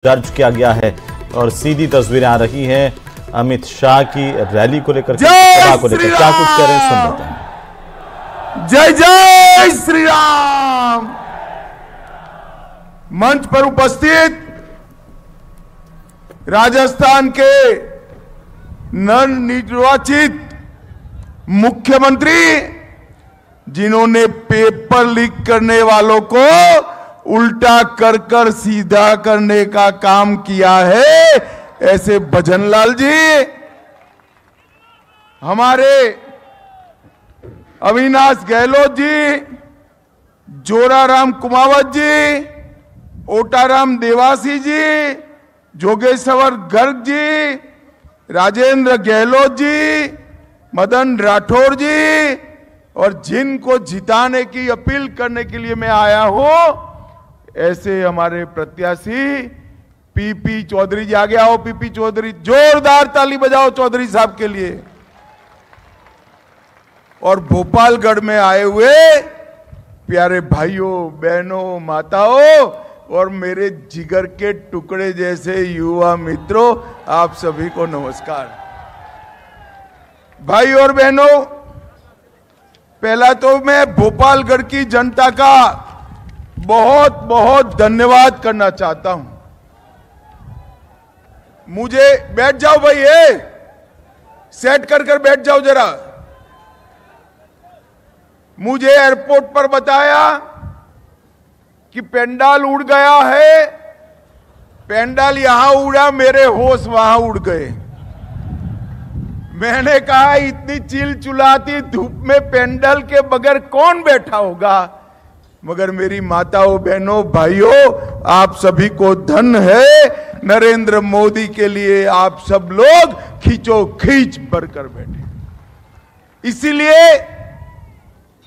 दर्ज किया गया है और सीधी तस्वीरें आ रही हैं अमित शाह की रैली को लेकर, सभा को लेकर। क्या कुछ कह रहे हैं सुन लेते हैं। जय जय श्री राम। मंच पर उपस्थित राजस्थान के नवनिर्वाचित मुख्यमंत्री, जिन्होंने पेपर लीक करने वालों को उल्टा कर सीधा करने का काम किया है, ऐसे भजनलाल जी, हमारे अविनाश गहलोत जी, जोराराम कुमावत जी, ओटाराम देवासी जी, जोगेश्वर गर्ग जी, राजेंद्र गहलोत जी, मदन राठौर जी, और जिनको जिताने की अपील करने के लिए मैं आया हूं, ऐसे हमारे प्रत्याशी पीपी चौधरी जी। आगे आओ पीपी चौधरी, जोरदार ताली बजाओ चौधरी साहब के लिए। और भोपालगढ़ में आए हुए प्यारे भाइयों बहनों माताओं और मेरे जिगर के टुकड़े जैसे युवा मित्रों, आप सभी को नमस्कार। भाई और बहनों, पहला तो मैं भोपालगढ़ की जनता का बहुत बहुत धन्यवाद करना चाहता हूं। मुझे बैठ जाओ भाई, सेट कर बैठ जाओ जरा। मुझे एयरपोर्ट पर बताया कि पेंडाल उड़ गया है। पेंडाल यहां उड़ा, मेरे होश वहां उड़ गए। मैंने कहा इतनी चिलचिलाती धूप में पेंडाल के बगैर कौन बैठा होगा, मगर मेरी माताओं बहनों भाइयों, आप सभी को धन है, नरेंद्र मोदी के लिए आप सब लोग खींचो खींच भरकर बैठे। इसीलिए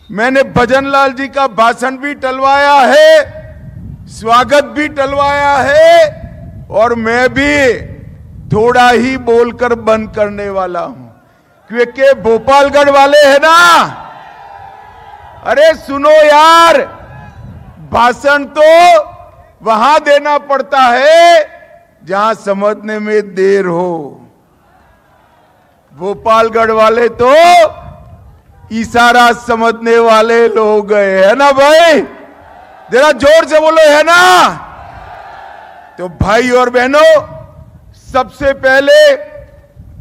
मैंने भजनलाल जी का भाषण भी टलवाया है, स्वागत भी टलवाया है, और मैं भी थोड़ा ही बोलकर बंद करने वाला हूं, क्योंकि भोपालगढ़ वाले हैं ना। अरे सुनो यार, भाषण तो वहां देना पड़ता है जहां समझने में देर हो। भोपालगढ़ वाले तो इशारा समझने वाले लोग है ना भाई, जरा जोर से बोलो, है ना। तो भाई और बहनों, सबसे पहले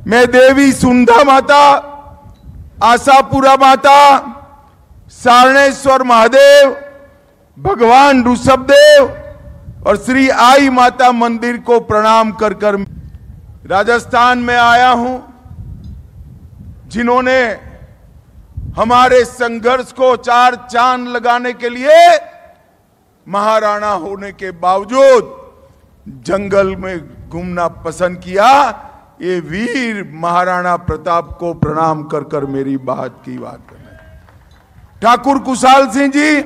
मैं देवी सुंधा माता, आशापुरा माता, सारणेश्वर महादेव, भगवान ऋषभदेव और श्री आई माता मंदिर को प्रणाम कर राजस्थान में आया हूं, जिन्होंने हमारे संघर्ष को चार चांद लगाने के लिए महाराणा होने के बावजूद जंगल में घूमना पसंद किया। ये वीर महाराणा प्रताप को प्रणाम कर मेरी बात करना। ठाकुर कुशाल सिंह जी,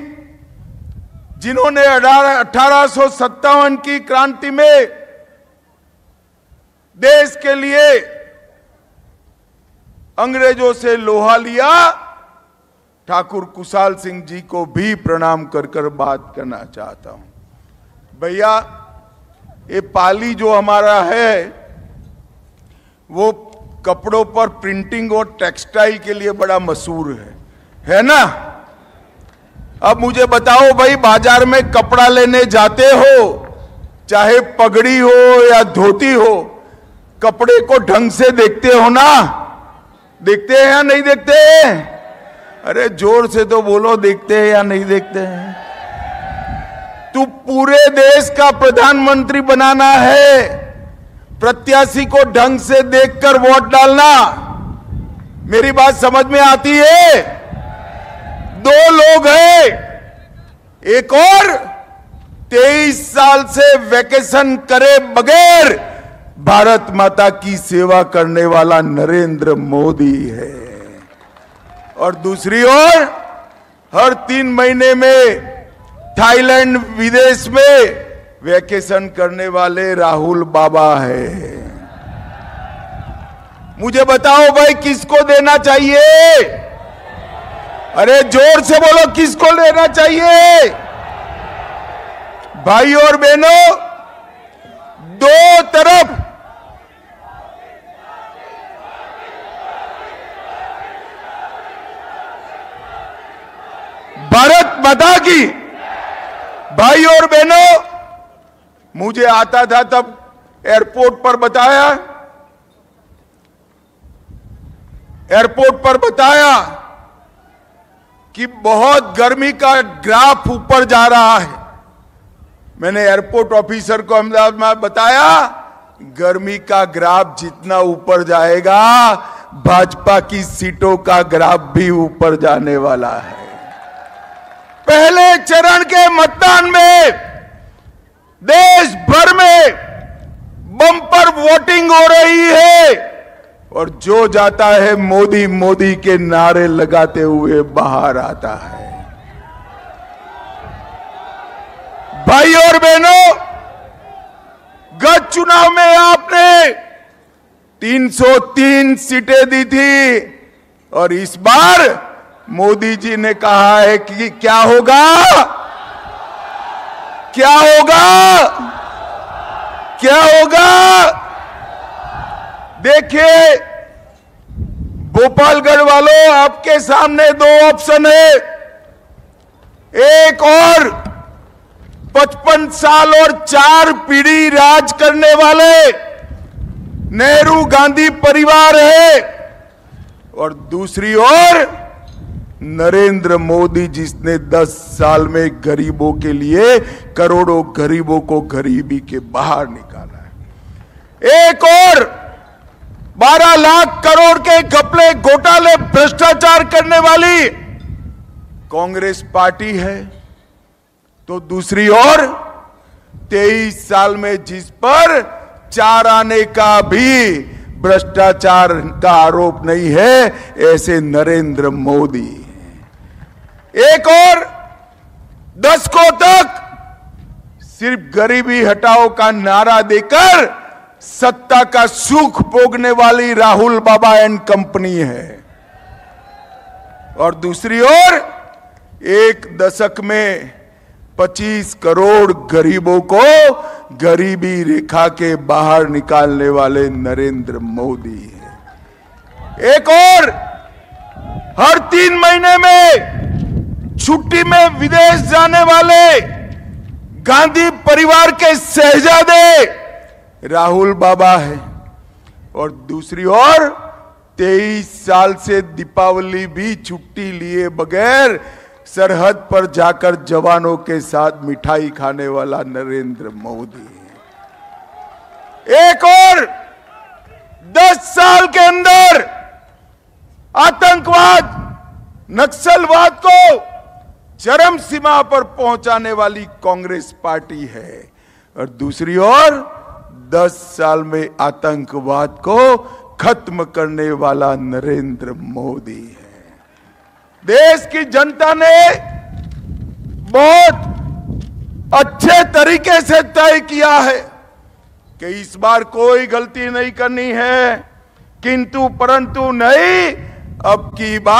जिन्होंने 1857 की क्रांति में देश के लिए अंग्रेजों से लोहा लिया, ठाकुर कुशाल सिंह जी को भी प्रणाम कर बात करना चाहता हूं। भैया, ये पाली जो हमारा है, वो कपड़ों पर प्रिंटिंग और टेक्सटाइल के लिए बड़ा मशहूर है ना। अब मुझे बताओ भाई, बाजार में कपड़ा लेने जाते हो, चाहे पगड़ी हो या धोती हो, कपड़े को ढंग से देखते हो ना? देखते हैं या नहीं देखते हैं? अरे जोर से तो बोलो, देखते हैं या नहीं देखते हैं? तू पूरे देश का प्रधानमंत्री बनाना है, प्रत्याशी को ढंग से देखकर वोट डालना। मेरी बात समझ में आती है? दो लोग हैं, एक और 23 साल से वैकेशन करे बगैर भारत माता की सेवा करने वाला नरेंद्र मोदी है, और दूसरी ओर हर 3 महीने में थाईलैंड विदेश में वैकेशन करने वाले राहुल बाबा है। मुझे बताओ भाई, किसको देना चाहिए? अरे जोर से बोलो, किसको लेना चाहिए? भाई और बहनों, दो तरफ भारत माता की। भाई और बहनों, मुझे आता था तब एयरपोर्ट पर बताया कि बहुत गर्मी का ग्राफ ऊपर जा रहा है। मैंने एयरपोर्ट ऑफिसर को अहमदाबाद में बताया, गर्मी का ग्राफ जितना ऊपर जाएगा, भाजपा की सीटों का ग्राफ भी ऊपर जाने वाला है। पहले चरण के मतदान में देश भर में बम्पर वोटिंग हो रही है और जो जाता है मोदी मोदी के नारे लगाते हुए बाहर आता है। भाई और बहनों, गत चुनाव में आपने 303 सीटें दी थी और इस बार मोदी जी ने कहा है कि क्या होगा, क्या होगा, क्या होगा। देखिए भोपालगढ़ वालों, आपके सामने दो ऑप्शन है। एक और 55 साल और 4 पीढ़ी राज करने वाले नेहरू गांधी परिवार है और दूसरी ओर नरेंद्र मोदी, जिसने 10 साल में गरीबों के लिए करोड़ों गरीबों को गरीबी के बाहर निकाला है। एक और 12 लाख करोड़ के घपले घोटाले भ्रष्टाचार करने वाली कांग्रेस पार्टी है, तो दूसरी ओर 23 साल में जिस पर 4 आने का भी भ्रष्टाचार का आरोप नहीं है, ऐसे नरेंद्र मोदी। एक और 10 को तक सिर्फ गरीबी हटाओ का नारा देकर सत्ता का सुख भोगने वाली राहुल बाबा एंड कंपनी है और दूसरी ओर एक दशक में 25 करोड़ गरीबों को गरीबी रेखा के बाहर निकालने वाले नरेंद्र मोदी है। एक और हर 3 महीने में छुट्टी में विदेश जाने वाले गांधी परिवार के शहजादे राहुल बाबा है और दूसरी ओर 23 साल से दीपावली भी छुट्टी लिए बगैर सरहद पर जाकर जवानों के साथ मिठाई खाने वाला नरेंद्र मोदी है। एक और 10 साल के अंदर आतंकवाद, नक्सलवाद को चरम सीमा पर पहुंचाने वाली कांग्रेस पार्टी है और दूसरी ओर 10 साल में आतंकवाद को खत्म करने वाला नरेंद्र मोदी है। देश की जनता ने बहुत अच्छे तरीके से तय किया है कि इस बार कोई गलती नहीं करनी है, किंतु परंतु नहीं, अब की बार